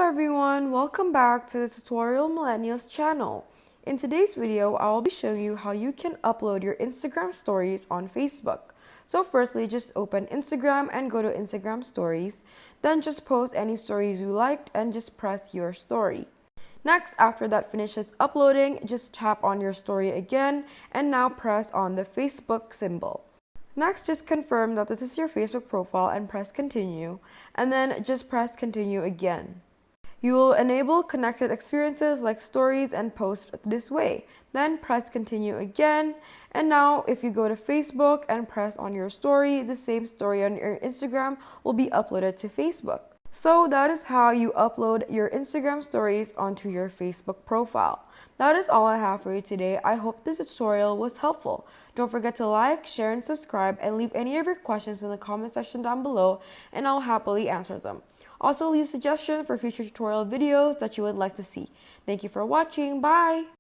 everyone, welcome back to the Tutorial Millennials channel. In today's video, I will be showing you how you can upload your Instagram stories on Facebook. So firstly, just open Instagram and go to Instagram stories. Then just post any stories you liked and just press your story. Next, after that finishes uploading, just tap on your story again and now press on the Facebook symbol. Next, just confirm that this is your Facebook profile and press continue, and then just press continue again. You will enable connected experiences like stories and posts this way. Then press continue again, and now if you go to Facebook and press on your story, the same story on your Instagram will be uploaded to Facebook. So that is how you upload your Instagram stories onto your Facebook profile. That is all I have for you today. I hope this tutorial was helpful. Don't forget to like, share, and subscribe, and leave any of your questions in the comment section down below, and I'll happily answer them. Also, leave suggestions for future tutorial videos that you would like to see. Thank you for watching. Bye!